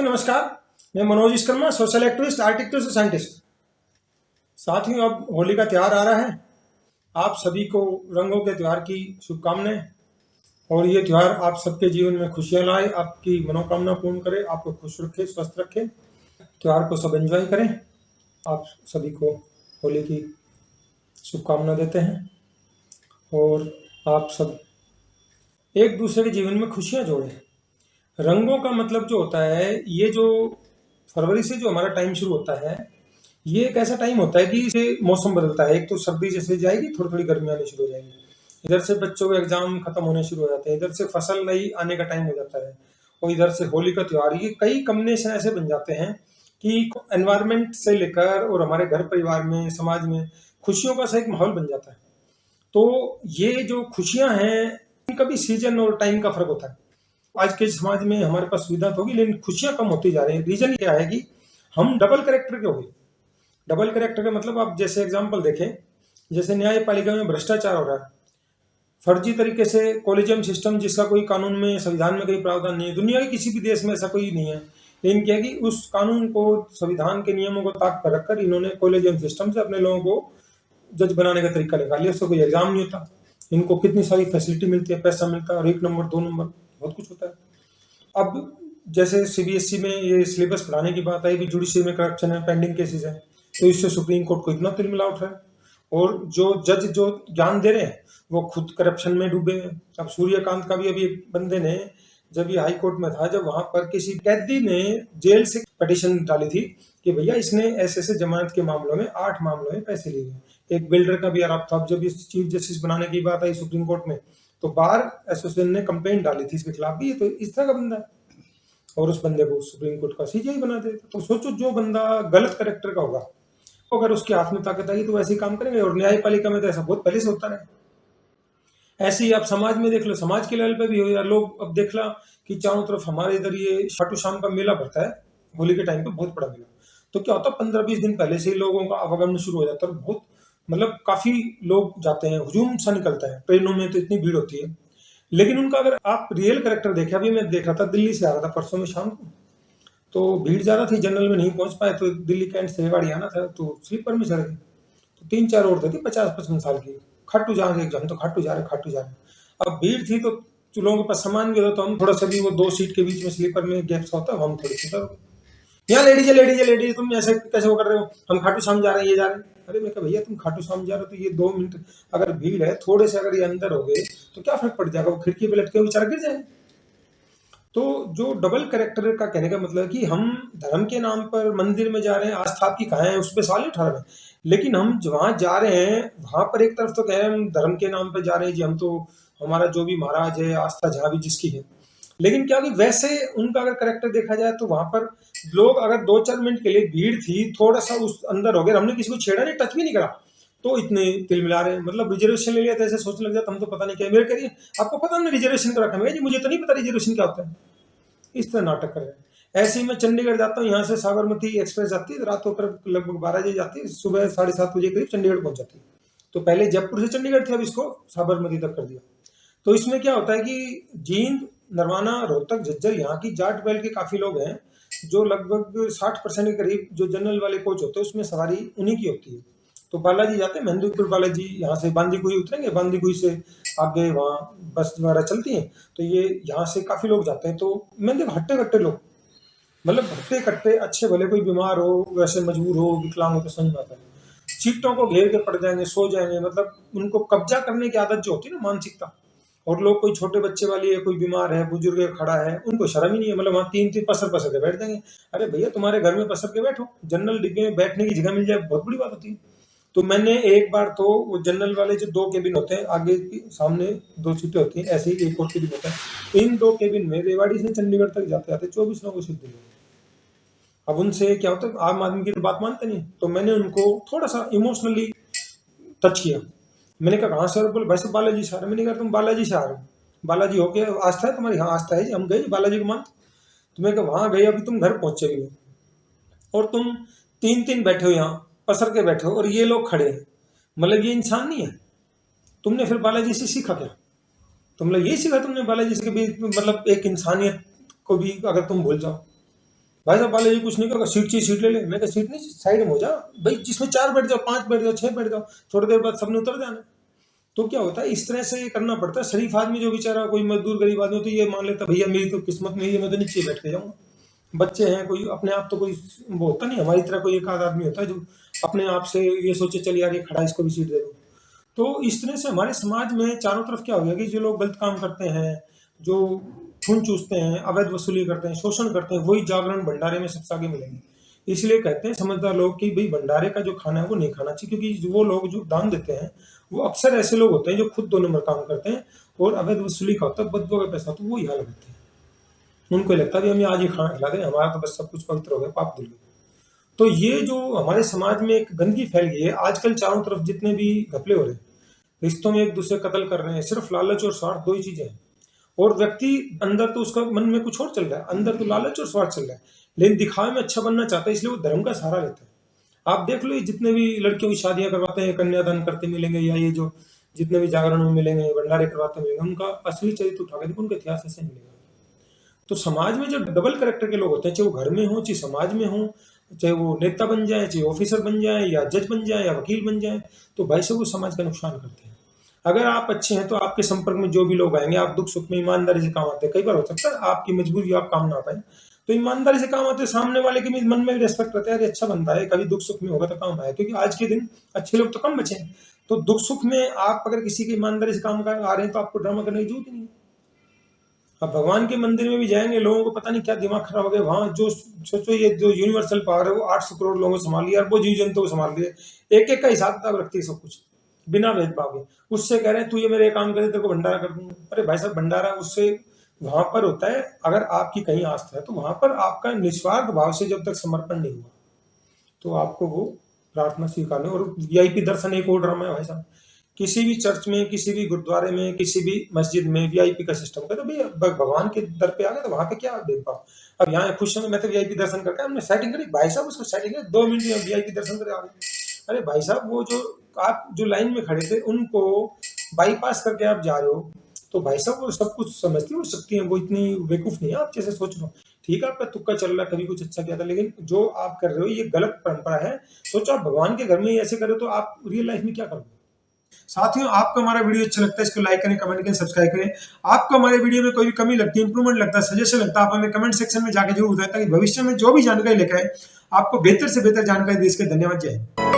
नमस्कार। मैं Manoj Vishwakarma, social activist, artist और साइंटिस्ट। साथियों, अब होली का त्यौहार आ रहा है। आप सभी को रंगों के त्यौहार की शुभकामनाएं। और ये त्यौहार आप सबके जीवन में खुशियां लाए, आपकी मनोकामना पूर्ण करे, आपको खुश रखे, स्वस्थ रखे। त्यौहार को सब एंजॉय करें। आप सभी को होली की शुभकामना देते हैं और आप सब एक दूसरे के जीवन में खुशियां जोड़ें। रंगों का मतलब जो होता है, ये जो फरवरी से जो हमारा टाइम शुरू होता है, ये एक ऐसा टाइम होता है कि इसे मौसम बदलता है। एक तो सर्दी जैसे जाएगी, थोड़ी थोड़ी गर्मी आनी शुरू हो जाएगी। इधर से बच्चों के एग्जाम खत्म होने शुरू हो जाते हैं, इधर से फसल नई आने का टाइम हो जाता है, और इधर से होली का त्यौहार। ये कई कॉम्बिनेशन ऐसे बन जाते हैं कि एनवायरमेंट से लेकर और हमारे घर परिवार में, समाज में खुशियों का सा एक माहौल बन जाता है। तो ये जो खुशियां हैं, इनका भी सीजन और टाइम का फर्क होता है। आज के समाज में हमारे पास सुविधा तो होगी, लेकिन खुशियां कम होती जा रही है। रीजन क्या है कि हम डबल करेक्टर के हो गए। डबल करेक्टर का मतलब आप जैसे एग्जांपल देखें, जैसे न्यायपालिका में भ्रष्टाचार हो रहा है, फर्जी तरीके से कॉलेजियम सिस्टम, जिसका कोई कानून में, संविधान में कोई प्रावधान नहीं है। दुनिया के किसी भी देश में ऐसा कोई नहीं है। लेकिन क्या है कि उस कानून को, संविधान के नियमों को ताक पर रखकर इन्होंने कॉलेजियम सिस्टम से अपने लोगों को जज बनाने का तरीका निकाल लिया। उससे कोई एग्जाम नहीं होता, इनको कितनी सारी फैसिलिटी मिलती है, पैसा मिलता है, और 1 नंबर 2 नंबर बहुत कुछ होता है। अब जैसे सीबीएसई में ये सिलेबस पढ़ाने की बात आई कि जुडिशरी में करप्शन है, पेंडिंग केसेस है, तो इससे सुप्रीम कोर्ट को इतना तिलमिला उठ रहा है। और जो जज जो ज्ञान दे रहे हैं, वो खुद करप्शन में डूबे हैं। अब सूर्यकांत का भी अभी एक बंदे ने, जब ये हाई कोर्ट में था, जब वहां पर किसी कैदी ने जेल से पिटीशन डाली थी कि भैया इसने ऐसे ऐसे जमानत के मामलों में 8 मामलों में पैसे लिए हैं। एक बिल्डर का भी आरोप था। अब जब इस चीफ जस्टिस बनाने की बात आई सुप्रीम कोर्ट में, तो बार एसोसिएशन ने कंप्लेंट डाली थी इसके खिलाफ भी। ये तो इस तरह का बंदा है, और उस बंदे को सुप्रीम कोर्ट का सीजेआई बना देता। तो सोचो, जो बंदा गलत करेक्टर का होगा, अगर उसके हाथ में ताकत आएगी तो वैसे ही काम करेंगे। और न्यायपालिका में तो ऐसा बहुत पहले से होता है। ऐसे ही आप समाज में देख लो, समाज के लेवल पे भी हो यार। लोग अब देख ला कि चारों तरफ हमारे इधर ये खाटू श्याम का मेला भरता है होली के टाइम पे, बहुत बड़ा मेला। तो क्या होता है, 15-20 दिन पहले से ही लोगों का आवागमन शुरू हो जाता है। बहुत मतलब काफी लोग जाते हैं, हुजूम सा निकलता है। ट्रेनों में तो इतनी भीड़ होती है। लेकिन उनका अगर आप रियल करेक्टर देखे, अभी मैं देख रहा था, दिल्ली से आ रहा था परसों में शाम को, तो भीड़ ज्यादा थी, जनरल में नहीं पहुंच पाए, तो दिल्ली कैंट से रेवाड़ी आना था, तो स्लीपर में चढ़ गए। तो 3-4 औरतें थी 50-55 साल की, खाटू जा रहे, हम तो खाटू जा रहे, खाटू जा रहे। अब भीड़ थी तो लोगों के पास सामान भी था, तो हम थोड़ा सा भी, वो 2 सीट के बीच में स्लीपर में गैप सा होता है, हम थोड़ी सी यहाँ लेडीज है, लेडीज है, लेडीज, तुम ऐसे कैसे वो कर रहे हो, हम खाटू श्याम जा रहे हैं, ये जा रहे हैं। अरे मैं कहा भैया, तुम खाटू श्याम जा रहे हो तो ये 2 मिनट अगर भीड़ है, थोड़े से अगर ये अंदर हो गए तो क्या फर्क पड़ जाएगा, वो खिड़की पे लटके बेचारा गिर जाए। तो जो डबल करेक्टर का कहने का मतलब है कि हम धर्म के नाम पर मंदिर में जा रहे हैं, आस्था आपकी कहाँ है, उस पर सवाल नहीं उठा रहे हैं। लेकिन हम वहां जा रहे हैं, वहां पर एक तरफ तो कह रहे हैं हम धर्म के नाम पर जा रहे हैं जी, हम तो हमारा जो भी महाराज है, आस्था जहां भी जिसकी है। लेकिन क्या कि वैसे उनका अगर करेक्टर देखा जाए तो वहां पर लोग अगर 2-4 मिनट के लिए भीड़ थी, थोड़ा सा उस अंदर हो गया, हमने किसी को छेड़ा नहीं, टच भी नहीं करा, तो इतने तिल मिला रहे हैं। मतलब रिजर्वेशन ले लिया तो ऐसे सोचने लग जाता हम तो पता नहीं क्या। मेरे करिए, आपको पता हमने रिजर्वेशन का रखा है जी, मुझे तो नहीं पता रिजर्वेशन क्या होता है। इस तरह नाटक कर रहे हैं। ऐसे ही मैं चंडीगढ़ जाता हूँ, यहाँ से साबरमती एक्सप्रेस जाती है, रात को लगभग 12 बजे जाती है, सुबह 7:30 बजे करीब चंडीगढ़ पहुंच जाती है। तो पहले जयपुर से चंडीगढ़ थी, अब इसको साबरमती तक कर दिया। तो इसमें क्या होता है कि जींद, नरवाना, रोहतक, झज्जर, यहाँ की जाट बैल के काफी लोग हैं, जो लगभग 60% के करीब जो जनरल वाले कोच होते हैं उसमें सवारी उन्हीं की होती है। तो बालाजी जाते हैं, महेंद्रपुर बालाजी, यहाँ से बांदी कुई उतरेंगे, बांदी कुई से आगे वहाँ बस वगैरह चलती हैं, तो ये यहाँ से काफी लोग जाते हैं। तो मैंने देखा हट्टे कट्टे लोग, मतलब हट्टे कट्टे अच्छे भले, कोई बीमार हो, वैसे मजबूर हो, विकलांग हो, तो समझ में आता है। सीटों को घेर के पड़ जाएंगे, सो जाएंगे, मतलब उनको कब्जा करने की आदत जो होती है ना, मानसिकता। और लोग, कोई छोटे बच्चे वाली है, कोई बीमार है, बुजुर्ग है, खड़ा है, उनको शर्म ही नहीं है, मतलब वहाँ 3-3 पसर पसर के बैठ जाएंगे। अरे भैया, तुम्हारे घर में पसर के बैठो, जनरल डिब्बे में बैठने की जगह मिल जाए, बहुत बड़ी बात होती है। तो मैंने एक बार तो वो जनरल वाले जो 2 केबिन होते हैं, आगे सामने 2 सीटें होती हैं, ऐसे ही एक और केबिन होता है। इन 2 केबिन में रेवाड़ी से चंडीगढ़ तक जाते जाते 24 लोगों को सीट दी। अब उनसे क्या होता है, आम आदमी की तो बात मानते नहीं, तो मैंने उनको थोड़ा सा इमोशनली टच किया। मैंने कहा कहाँ से? बोले वैसे बालाजी से आ रहे। मैंने कहा तुम बालाजी से आ रहे हो, बालाजी होके आस्था है तुम्हारी? हाँ आस्था है जी, हम गए बालाजी को मानते। तो मैं कहा वहां गए, अभी तुम घर पहुंचे भी हो और तुम 3-3 बैठे हो, यहाँ पसर के बैठे हो, और ये लोग खड़े हैं, मतलब ये इंसान नहीं है? तुमने फिर बालाजी से सीखा क्या? तुम लोग यही सीखा तुमने बालाजी से कि मतलब एक इंसानियत को भी अगर तुम भूल जाओ? भाई साहब वाले ये कुछ नहीं कहा, सीट चाहिए सीट ले ले। मैं कहा सीट नहीं, साइड में हो जा भाई, जिसमें 4 बैठ जाओ, 5 बैठ जाओ, 6 बैठ जाओ, थोड़ी देर बाद सबने उतर जाना है। तो क्या होता है, इस तरह से ये करना पड़ता है। शरीफ आदमी जो बेचारा कोई मजदूर गरीब आदमी, तो ये मान लेता भैया मेरी तो किस्मत में ही है, मैं तो नीचे बैठ के जाऊंगा। बच्चे हैं, कोई अपने आप तो कोई वो होता नहीं, हमारी तरह कोई एक आध आदमी होता है जो अपने आप से ये सोचे चल यार ये खड़ा है, इसको भी सीट दे दो। तो इस तरह से हमारे समाज में चारों तरफ क्या हो गया कि जो लोग गलत काम करते हैं, जो खून चूसते हैं, अवैध वसूली करते हैं, शोषण करते हैं, वही जागरण भंडारे में सबसे आगे मिलेंगे। इसलिए कहते हैं समझदार लोग कि भाई भंडारे का जो खाना है वो नहीं खाना चाहिए, क्योंकि वो लोग जो दान देते हैं वो अक्सर ऐसे लोग होते हैं जो खुद 2 नंबर काम करते हैं, और अवैध वसूली का होता है, बदबू का पैसा, तो वो ही हाल करते हैं। उनको लगता है कि हम आज ही खाना खिला दें, हमारा तो बस सब कुछ पवित्र हो गया, पाप धुल गए। तो ये जो हमारे समाज में एक गंदगी फैल गई है आजकल, चारों तरफ जितने भी घपले हो रहे हैं, रिश्तों में एक दूसरे कत्ल कर रहे हैं, सिर्फ लालच और स्वार्थ, दो ही चीजें हैं। और व्यक्ति अंदर तो उसका मन में कुछ और चल रहा है, अंदर तो लालच और स्वार्थ चल रहा है, लेकिन दिखावे में अच्छा बनना चाहता है, इसलिए वो धर्म का सहारा लेता है। आप देख लो, ये जितने भी लड़कियों की शादियां करवाते हैं, कन्यादान करते मिलेंगे, या ये जो जितने भी जागरण में मिलेंगे, भंडारे करवाते मिलेंगे, उनका असली चरित्र उठा के देखो, उनके इतिहास ऐसे मिलेगा। तो समाज में जो डबल करेक्टर के लोग होते हैं, चाहे वो घर में हो, चाहे समाज में हो, चाहे वो नेता बन जाए, चाहे ऑफिसर बन जाए, या जज बन जाए, या वकील बन जाए, तो भाई साहब वो समाज का नुकसान करते हैं। अगर आप अच्छे हैं तो आपके संपर्क में जो भी लोग आएंगे, आप दुख सुख में ईमानदारी से काम आते हैं। कई बार हो सकता है आपकी मजबूरी, आप काम ना पाए, तो ईमानदारी से काम आते हैं, सामने वाले के भी मन में भी रेस्पेक्ट रहता है, अरे अच्छा बंदा है, कभी दुख सुख में होगा तो काम आया। क्योंकि आज के दिन अच्छे लोग तो कम बचे हैं, तो दुख सुख में आप अगर किसी के ईमानदारी से काम आ रहे हैं, तो आपको ड्रामा करने की जरूरत ही नहीं है। अब भगवान के मंदिर में भी जाएंगे, लोगों को पता नहीं क्या दिमाग खराब हो गया, वहां जो सोचो ये जो यूनिवर्सल पावर है वो 800 करोड़ लोगों को संभाल लिया, वो जीव जंतु को संभाल लिया, एक एक का हिसाब किताब रखती है सब कुछ, बिना भेदभाव के। उससे कह रहे हैं तू ये मेरे काम करे, तेरे को भंडारा कर दूंगा। अरे भाई साहब, भंडारा उससे वहां पर होता है, अगर आपकी कहीं आस्था है तो वहां पर आपका निस्वार्थ भाव से जब तक समर्पण नहीं हुआ, तो आपको वो प्रार्थना स्वीकार नहीं। और वीआईपी दर्शन एक और ड्रामा है भाई साहब, किसी भी चर्च में, किसी भी गुरुद्वारे में, किसी भी मस्जिद में वीआईपी का सिस्टम कर, तो भाई भगवान के दर पे आ गए तो वहां पे क्या भेदभाव। अब यहाँ खुश हैं, मैं तो वीआईपी दर्शन करके हमने सेटिंग करी, भाई साहब उसको सेटिंग है 2 मिनट में वीआईपी दर्शन करे आ गए। अरे भाई साहब, वो जो आप जो लाइन में खड़े थे उनको बाईपास करके आप जा रहे हो, तो भाई साहब वो सब कुछ समझती हो सकती है, वो इतनी बेवकूफ नहीं है आप जैसे सोच रहे हो। ठीक है, आपका तुक्का चल रहा है, कभी कुछ अच्छा किया था, लेकिन जो आप कर रहे हो ये गलत परंपरा है। सोचो आप भगवान के घर में ही ऐसे करो तो आप रियल लाइफ में क्या करोगे। साथियों, आपको हमारा वीडियो अच्छा लगता है, इसको लाइक करें, कमेंट करें, सब्सक्राइब करें। आपको हमारे वीडियो में कोई भी कमी लगती है, इंप्रूवमेंट लगता है, सजेशन लगता है, आप हमें कमेंट सेक्शन में जाकर जरूर बताएं, ताकि भविष्य में जो भी जानकारी लेकर आए आपको बेहतर से बेहतर जानकारी दे सके। धन्यवाद, जय हिंद।